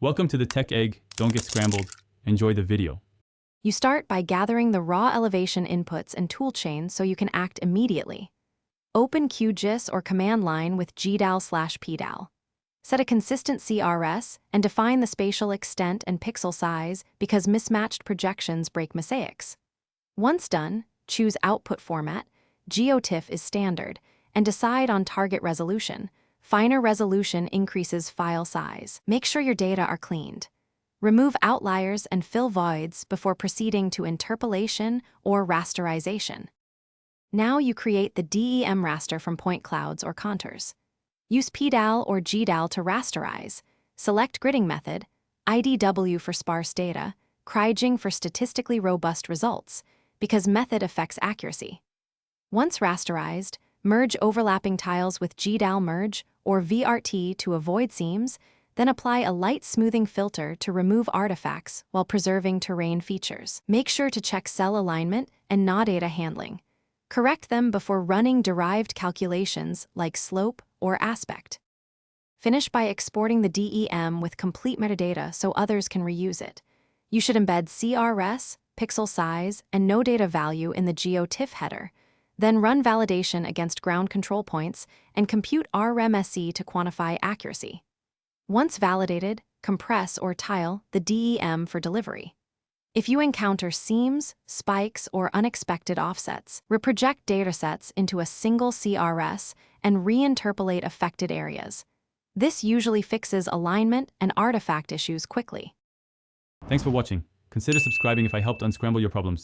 Welcome to the Tech Egg. Don't get scrambled. Enjoy the video. You start by gathering the raw elevation inputs and toolchain so you can act immediately. Open QGIS or command line with gdal/pdal. Set a consistent CRS and define the spatial extent and pixel size because mismatched projections break mosaics. Once done, choose output format, GeoTIFF is standard, and decide on target resolution. Finer resolution increases file size. Make sure your data are cleaned. Remove outliers and fill voids before proceeding to interpolation or rasterization. Now you create the DEM raster from point clouds or contours. Use PDAL or GDAL to rasterize. Select gridding method, IDW for sparse data, CRYGing for statistically robust results, because method affects accuracy. Once rasterized, merge overlapping tiles with GDAL merge or VRT to avoid seams, then apply a light smoothing filter to remove artifacts while preserving terrain features. Make sure to check cell alignment and NA data handling. Correct them before running derived calculations like slope or aspect. Finish by exporting the DEM with complete metadata so others can reuse it. You should embed CRS, pixel size, and no data value in the GeoTIFF header. Then run validation against ground control points and compute RMSE to quantify accuracy. Once validated, compress or tile the DEM for delivery. If you encounter seams, spikes, or unexpected offsets, reproject datasets into a single CRS and reinterpolate affected areas. This usually fixes alignment and artifact issues quickly. Thanks for watching. Consider subscribing if I helped unscramble your problems.